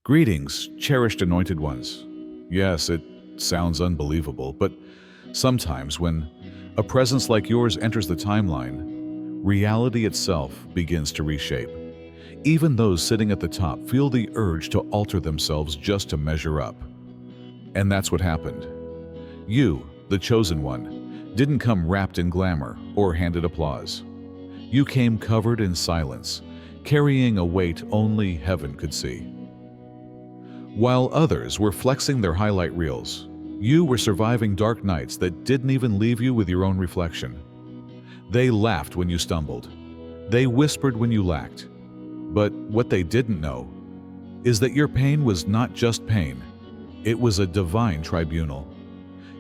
Greetings, cherished anointed ones. Yes, it sounds unbelievable, but sometimes when a presence like yours enters the timeline, reality itself begins to reshape. Even those sitting at the top feel the urge to alter themselves just to measure up. And that's what happened. You, the chosen one, didn't come wrapped in glamour or handed applause. You came covered in silence, carrying a weight only heaven could see. While others were flexing their highlight reels, you were surviving dark nights that didn't even leave you with your own reflection. They laughed when you stumbled. They whispered when you lacked. But what they didn't know is that your pain was not just pain. It was a divine tribunal.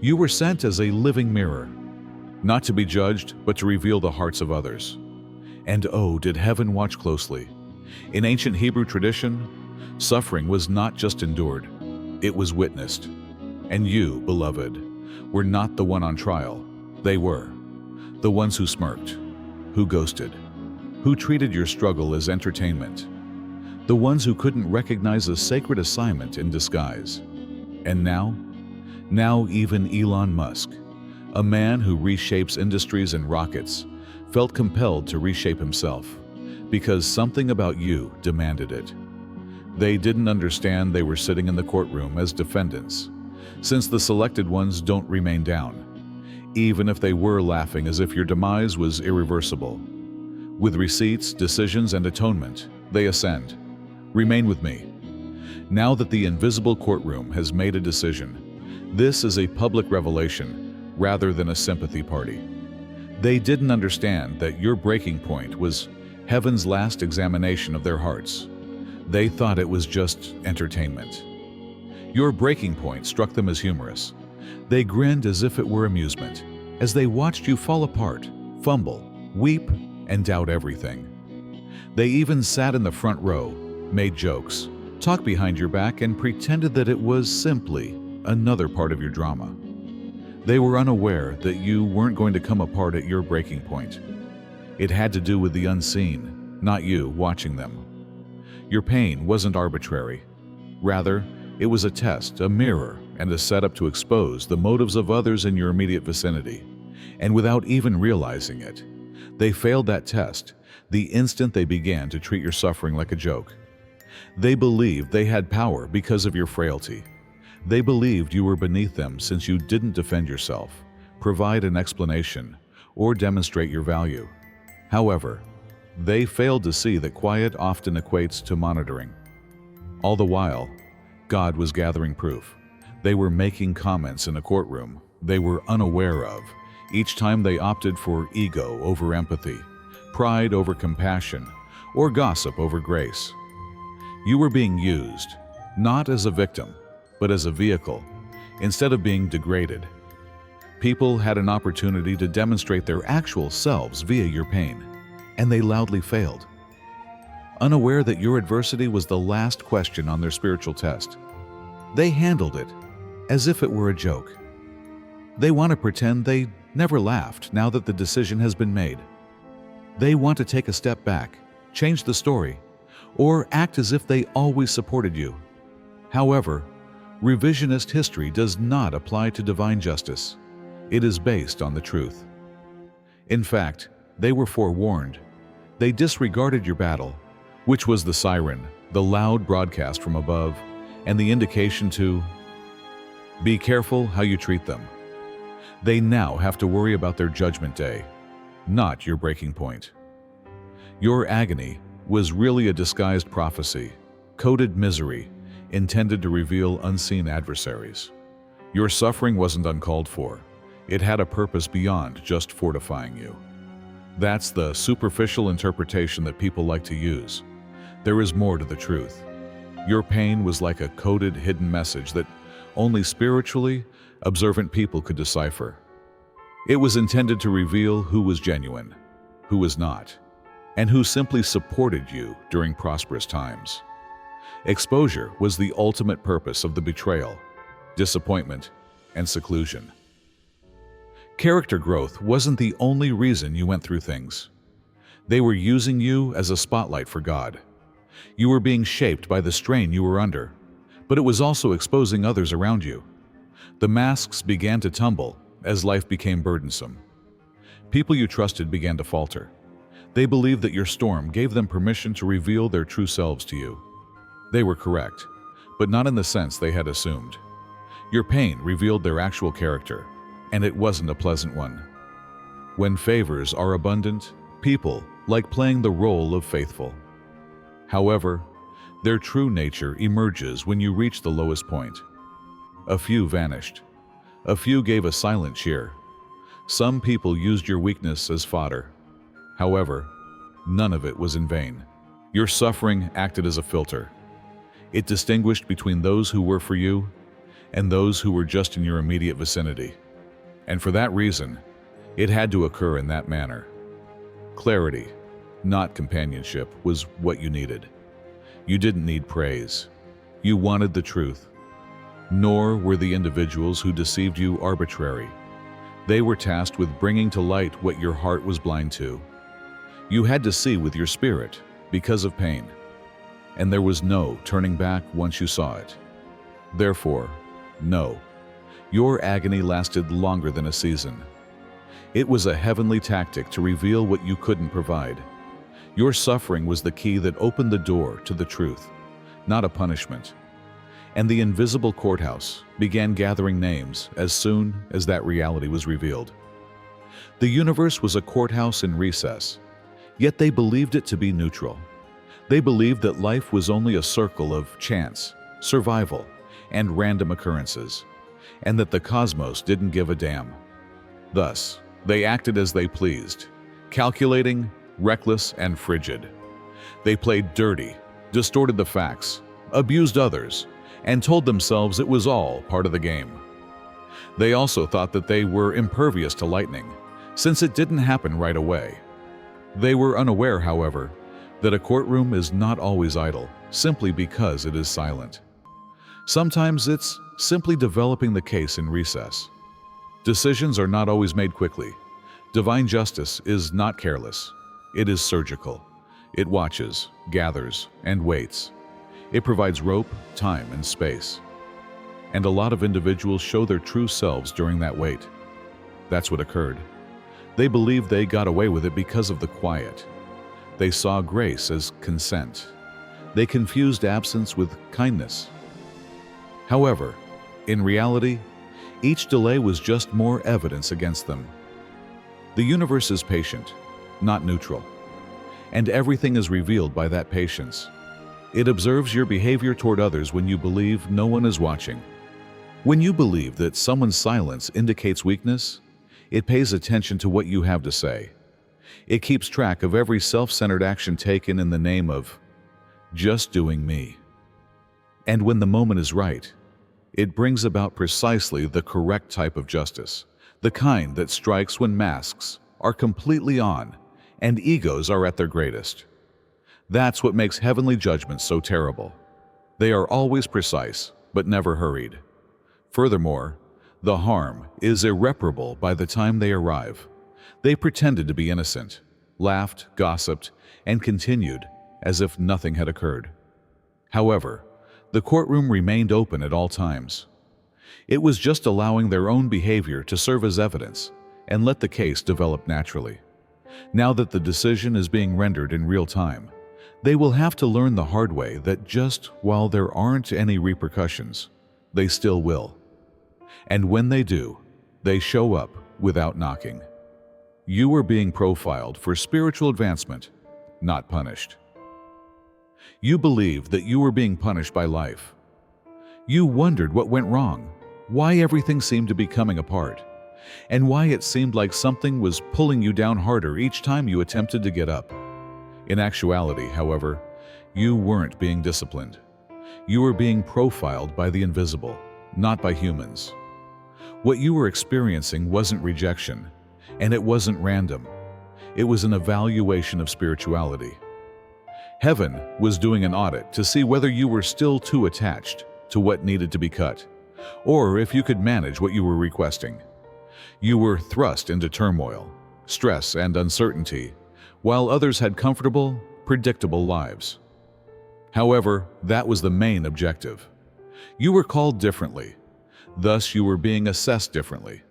You were sent as a living mirror, not to be judged, but to reveal the hearts of others. And oh, did heaven watch closely. In ancient Hebrew tradition, suffering was not just endured, it was witnessed. And you, beloved, were not the one on trial. They were. The ones who smirked, who ghosted, who treated your struggle as entertainment. The ones who couldn't recognize a sacred assignment in disguise. And now even Elon Musk, a man who reshapes industries and rockets, felt compelled to reshape himself because something about you demanded it. They didn't understand they were sitting in the courtroom as defendants, since the selected ones don't remain down, even if they were laughing as if your demise was irreversible. With receipts, decisions, and atonement, they ascend. Remain with me. Now that the invisible courtroom has made a decision, this is a public revelation rather than a sympathy party. They didn't understand that your breaking point was heaven's last examination of their hearts. They thought it was just entertainment. Your breaking point struck them as humorous. They grinned as if it were amusement, as they watched you fall apart, fumble, weep, and doubt everything. They even sat in the front row, made jokes, talked behind your back, and pretended that it was simply another part of your drama. They were unaware that you weren't going to come apart at your breaking point. It had to do with the unseen, not you watching them. Your pain wasn't arbitrary. Rather, it was a test, a mirror, and a setup to expose the motives of others in your immediate vicinity. And without even realizing it, they failed that test the instant they began to treat your suffering like a joke. They believed they had power because of your frailty. They believed you were beneath them since you didn't defend yourself, provide an explanation, or demonstrate your value. However, they failed to see that quiet often equates to monitoring. All the while, God was gathering proof. They were making comments in a courtroom they were unaware of each time they opted for ego over empathy, pride over compassion, or gossip over grace. You were being used, not as a victim, but as a vehicle, instead of being degraded. People had an opportunity to demonstrate their actual selves via your pain, and they loudly failed. Unaware that your adversity was the last question on their spiritual test, they handled it as if it were a joke. They want to pretend they never laughed now that the decision has been made. They want to take a step back, change the story, or act as if they always supported you. However, revisionist history does not apply to divine justice. It is based on the truth. In fact, they were forewarned. They disregarded your battle, which was the siren, the loud broadcast from above, and the indication to be careful how you treat them. They now have to worry about their judgment day, not your breaking point. Your agony was really a disguised prophecy, coded misery, intended to reveal unseen adversaries. Your suffering wasn't uncalled for. It had a purpose beyond just fortifying you. That's the superficial interpretation that people like to use. There is more to the truth. Your pain was like a coded hidden message that only spiritually observant people could decipher. It was intended to reveal who was genuine, who was not, and who simply supported you during prosperous times. Exposure was the ultimate purpose of the betrayal, disappointment, and seclusion. Character growth wasn't the only reason you went through things. They were using you as a spotlight for God. You were being shaped by the strain you were under, but it was also exposing others around you. The masks began to tumble as life became burdensome. People you trusted began to falter. They believed that your storm gave them permission to reveal their true selves to you. They were correct, but not in the sense they had assumed. Your pain revealed their actual character, and it wasn't a pleasant one. When favors are abundant, people like playing the role of faithful. However, their true nature emerges when you reach the lowest point. A few vanished. A few gave a silent cheer. Some people used your weakness as fodder. However, none of it was in vain. Your suffering acted as a filter. It distinguished between those who were for you and those who were just in your immediate vicinity. And for that reason, it had to occur in that manner. Clarity, not companionship, was what you needed. You didn't need praise. You wanted the truth. Nor were the individuals who deceived you arbitrary. They were tasked with bringing to light what your heart was blind to. You had to see with your spirit because of pain, and there was no turning back once you saw it. Therefore, no, your agony lasted longer than a season. It was a heavenly tactic to reveal what you couldn't provide. Your suffering was the key that opened the door to the truth, not a punishment. And the invisible courthouse began gathering names as soon as that reality was revealed. The universe was a courthouse in recess, yet they believed it to be neutral. They believed that life was only a circle of chance, survival, and random occurrences, and that the cosmos didn't give a damn. Thus, they acted as they pleased, calculating, reckless, and frigid. They played dirty, distorted the facts, abused others, and told themselves it was all part of the game. They also thought that they were impervious to lightning, since it didn't happen right away. They were unaware, however, that a courtroom is not always idle, simply because it is silent. Sometimes it's simply developing the case in recess. Decisions are not always made quickly. Divine justice is not careless. It is surgical. It watches, gathers, and waits. It provides rope, time, and space. And a lot of individuals show their true selves during that wait. That's what occurred. They believed they got away with it because of the quiet. They saw grace as consent. They confused absence with kindness. However, in reality, each delay was just more evidence against them. The universe is patient, not neutral, and everything is revealed by that patience. It observes your behavior toward others when you believe no one is watching. When you believe that someone's silence indicates weakness, it pays attention to what you have to say. It keeps track of every self-centered action taken in the name of just doing me. And when the moment is right, it brings about precisely the correct type of justice, the kind that strikes when masks are completely on and egos are at their greatest. That's what makes heavenly judgments so terrible. They are always precise, but never hurried. Furthermore, the harm is irreparable by the time they arrive. They pretended to be innocent, laughed, gossiped, and continued as if nothing had occurred. However, the courtroom remained open at all times. It was just allowing their own behavior to serve as evidence and let the case develop naturally. Now that the decision is being rendered in real time, they will have to learn the hard way that just while there aren't any repercussions, they still will. And when they do, they show up without knocking. You are being profiled for spiritual advancement, not punished. You believed that you were being punished by life. You wondered what went wrong, why everything seemed to be coming apart, and why it seemed like something was pulling you down harder each time you attempted to get up. In actuality, however, you weren't being disciplined. You were being profiled by the invisible, not by humans. What you were experiencing wasn't rejection, and it wasn't random. It was an evaluation of spirituality. Heaven was doing an audit to see whether you were still too attached to what needed to be cut, or if you could manage what you were requesting. You were thrust into turmoil, stress, and uncertainty, while others had comfortable, predictable lives. However, that was the main objective. You were called differently. Thus, you were being assessed differently.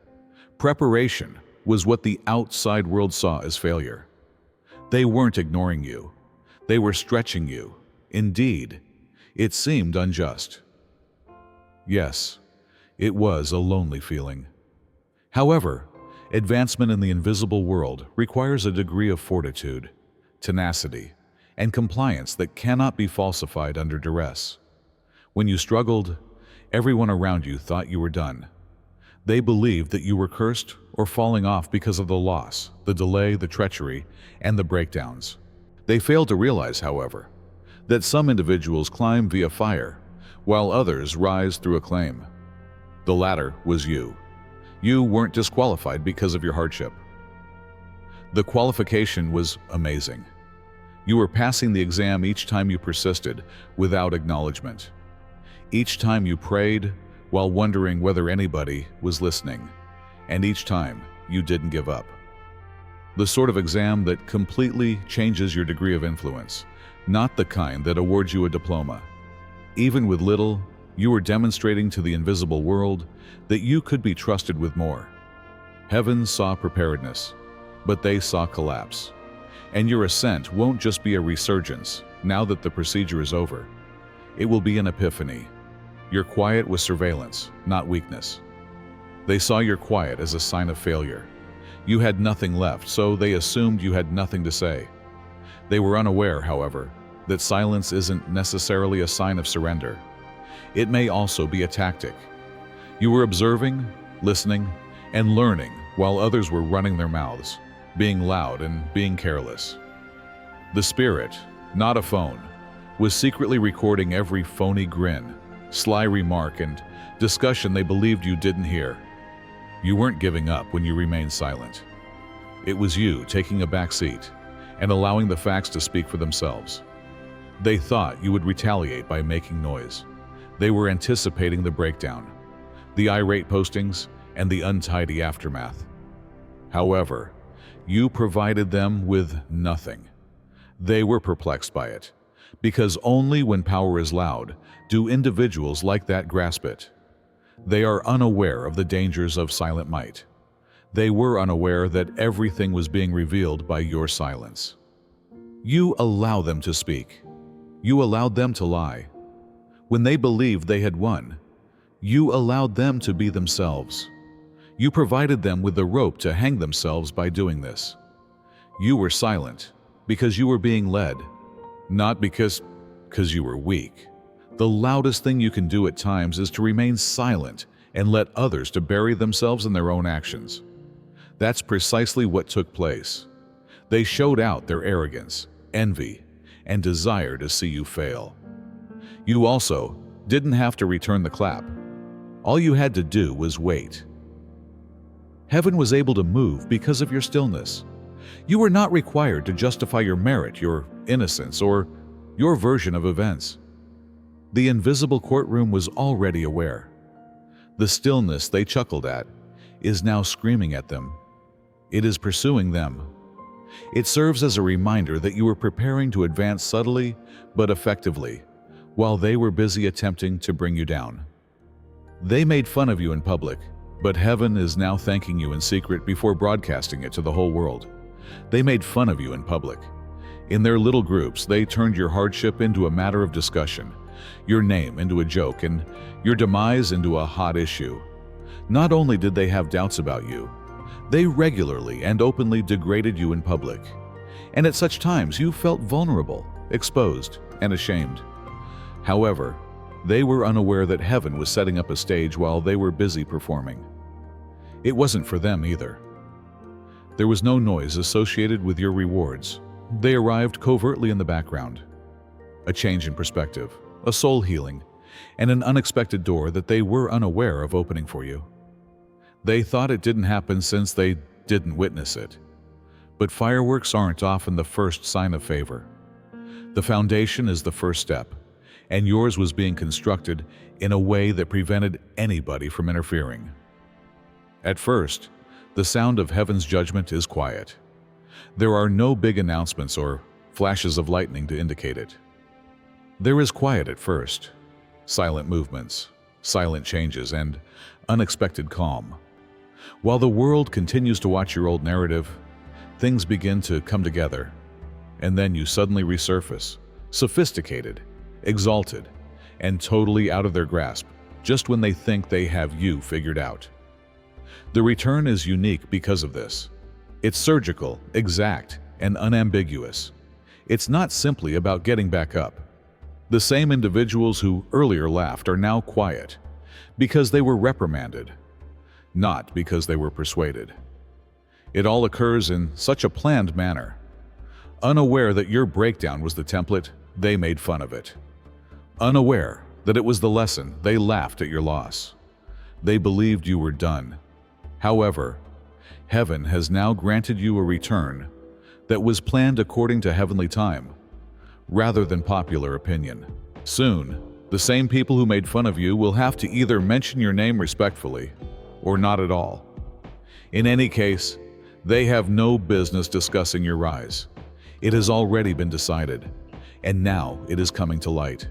Preparation was what the outside world saw as failure. They weren't ignoring you. They were stretching you. Indeed, it seemed unjust. Yes, it was a lonely feeling. However, advancement in the invisible world requires a degree of fortitude, tenacity, and compliance that cannot be falsified under duress. When you struggled, everyone around you thought you were done. They believed that you were cursed or falling off because of the loss, the delay, the treachery, and the breakdowns. They failed to realize, however, that some individuals climb via fire, while others rise through acclaim. The latter was you. You weren't disqualified because of your hardship. The qualification was amazing. You were passing the exam each time you persisted without acknowledgement. Each time you prayed while wondering whether anybody was listening, and each time you didn't give up. The sort of exam that completely changes your degree of influence, not the kind that awards you a diploma. Even with little, you were demonstrating to the invisible world that you could be trusted with more. Heaven saw preparedness, but they saw collapse. And your ascent won't just be a resurgence now that the procedure is over. It will be an epiphany. Your quiet was surveillance, not weakness. They saw your quiet as a sign of failure. You had nothing left, so they assumed you had nothing to say. They were unaware, however, that silence isn't necessarily a sign of surrender. It may also be a tactic. You were observing, listening, and learning while others were running their mouths, being loud and being careless. The spirit, not a phone, was secretly recording every phony grin, sly remark, and discussion they believed you didn't hear. You weren't giving up when you remained silent. It was you taking a back seat and allowing the facts to speak for themselves. They thought you would retaliate by making noise. They were anticipating the breakdown, the irate postings, and the untidy aftermath. However, you provided them with nothing. They were perplexed by it, because only when power is loud do individuals like that grasp it. They are unaware of the dangers of silent might. They were unaware that everything was being revealed by your silence. You allow them to speak. You allowed them to lie. When they believed they had won, you allowed them to be themselves. You provided them with the rope to hang themselves by doing this. You were silent because you were being led, not because you were weak. The loudest thing you can do at times is to remain silent and let others to bury themselves in their own actions. That's precisely what took place. They showed out their arrogance, envy, and desire to see you fail. You also didn't have to return the clap. All you had to do was wait. Heaven was able to move because of your stillness. You were not required to justify your merit, your innocence, or your version of events. The invisible courtroom was already aware. The stillness they chuckled at is now screaming at them. It is pursuing them. It serves as a reminder that you were preparing to advance subtly but effectively, while they were busy attempting to bring you down. They made fun of you in public, but heaven is now thanking you in secret before broadcasting it to the whole world. They made fun of you in public. In their little groups, they turned your hardship into a matter of discussion, your name into a joke, and your demise into a hot issue. Not only did they have doubts about you, they regularly and openly degraded you in public. And at such times, you felt vulnerable, exposed, and ashamed. However, they were unaware that heaven was setting up a stage while they were busy performing. It wasn't for them either. There was no noise associated with your rewards. They arrived covertly in the background. A change in perspective, a soul healing, and an unexpected door that they were unaware of opening for you. They thought it didn't happen since they didn't witness it. But fireworks aren't often the first sign of favor. The foundation is the first step, and yours was being constructed in a way that prevented anybody from interfering. At first, the sound of heaven's judgment is quiet. There are no big announcements or flashes of lightning to indicate it. There is quiet at first, silent movements, silent changes, and unexpected calm. While the world continues to watch your old narrative, things begin to come together, and then you suddenly resurface, sophisticated, exalted, and totally out of their grasp, just when they think they have you figured out. The return is unique because of this. It's surgical, exact, and unambiguous. It's not simply about getting back up. The same individuals who earlier laughed are now quiet because they were reprimanded, not because they were persuaded. It all occurs in such a planned manner. Unaware that your breakdown was the template, they made fun of it. Unaware that it was the lesson, they laughed at your loss. They believed you were done. However, heaven has now granted you a return that was planned according to heavenly time, rather than popular opinion. Soon, the same people who made fun of you will have to either mention your name respectfully or not at all. In any case, they have no business discussing your rise. It has already been decided, and now it is coming to light.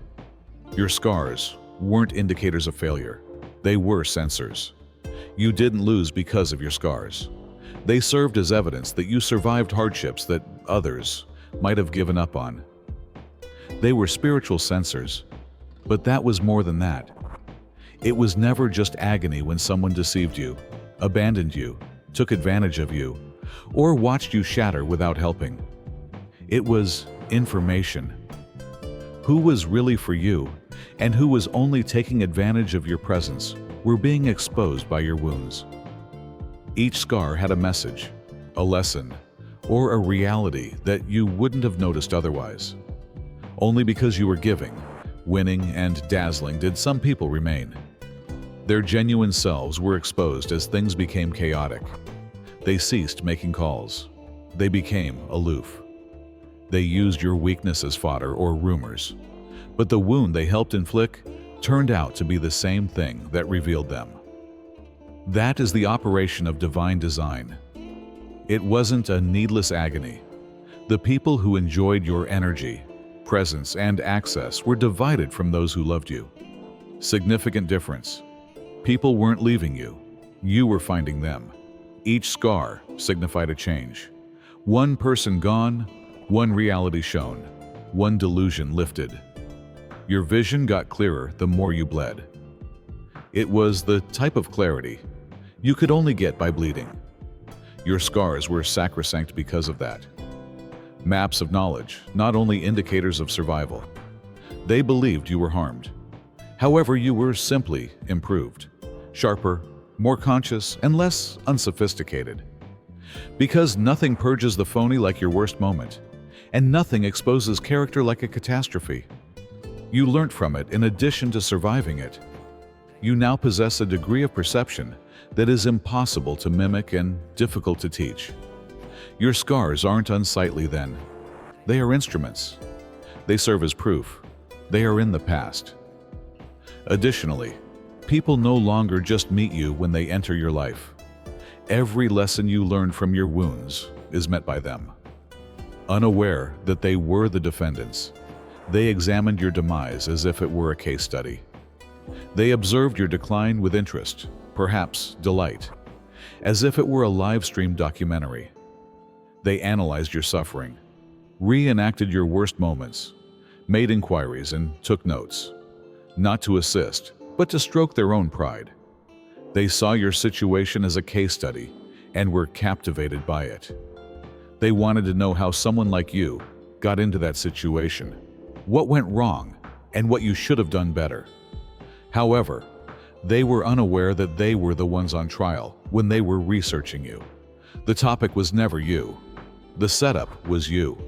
Your scars weren't indicators of failure. They were sensors. You didn't lose because of your scars. They served as evidence that you survived hardships that others might have given up on. They were spiritual sensors, but that was more than that. It was never just agony when someone deceived you, abandoned you, took advantage of you, or watched you shatter without helping. It was information. Who was really for you, and who was only taking advantage of your presence, were being exposed by your wounds. Each scar had a message, a lesson, or a reality that you wouldn't have noticed otherwise. Only because you were giving, winning, and dazzling did some people remain. Their genuine selves were exposed as things became chaotic. They ceased making calls. They became aloof. They used your weakness as fodder or rumors. But the wound they helped inflict turned out to be the same thing that revealed them. That is the operation of divine design. It wasn't a needless agony. The people who enjoyed your energy, presence, and access were divided from those who loved you. Significant difference. People weren't leaving you. You were finding them. Each scar signified a change. One person gone, one reality shown, one delusion lifted. Your vision got clearer the more you bled. It was the type of clarity you could only get by bleeding. Your scars were sacrosanct because of that. Maps of knowledge, not only indicators of survival. They believed you were harmed. However, you were simply improved, sharper, more conscious, and less unsophisticated. Because nothing purges the phony like your worst moment, and nothing exposes character like a catastrophe. You learned from it in addition to surviving it. You now possess a degree of perception that is impossible to mimic and difficult to teach. Your scars aren't unsightly then. They are instruments. They serve as proof. They are in the past. Additionally, people no longer just meet you when they enter your life. Every lesson you learned from your wounds is met by them. Unaware that they were the defendants, they examined your demise as if it were a case study. They observed your decline with interest, perhaps delight, as if it were a live-streamed documentary. They analyzed your suffering, reenacted your worst moments, made inquiries, and took notes, not to assist, but to stroke their own pride. They saw your situation as a case study and were captivated by it. They wanted to know how someone like you got into that situation, what went wrong, and what you should have done better. However, they were unaware that they were the ones on trial when they were researching you. The topic was never you. The setup was you.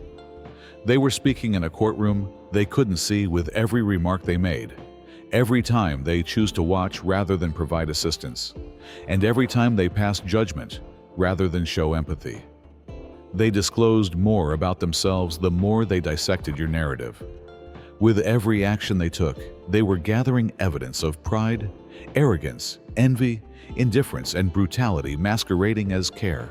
They were speaking in a courtroom they couldn't see with every remark they made, every time they choose to watch rather than provide assistance, and every time they passed judgment rather than show empathy. They disclosed more about themselves the more they dissected your narrative. With every action they took, they were gathering evidence of pride, arrogance, envy, indifference, and brutality masquerading as care.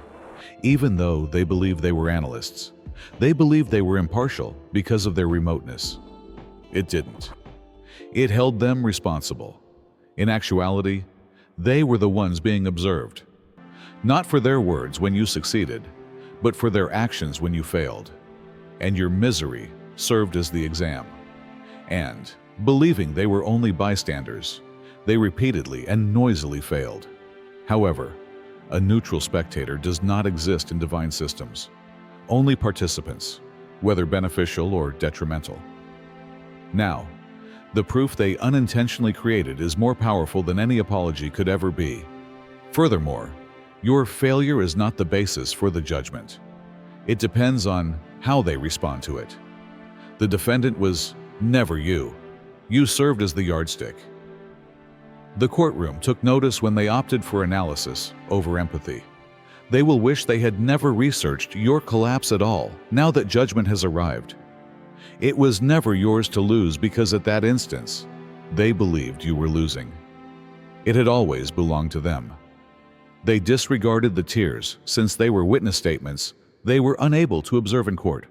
Even though they believed they were analysts, they believed they were impartial because of their remoteness. It didn't. It held them responsible. In actuality, they were the ones being observed. Not for their words when you succeeded, but for their actions when you failed. And your misery served as the exam. And, believing they were only bystanders, they repeatedly and noisily failed. However, a neutral spectator does not exist in divine systems. Only participants, whether beneficial or detrimental. Now, the proof they unintentionally created is more powerful than any apology could ever be. Furthermore, your failure is not the basis for the judgment. It depends on how they respond to it. The defendant was never you. You served as the yardstick. The courtroom took notice when they opted for analysis over empathy. They will wish they had never researched your collapse at all, now that judgment has arrived. It was never yours to lose because at that instance, they believed you were losing. It had always belonged to them. They disregarded the tears since they were witness statements they were unable to observe in court.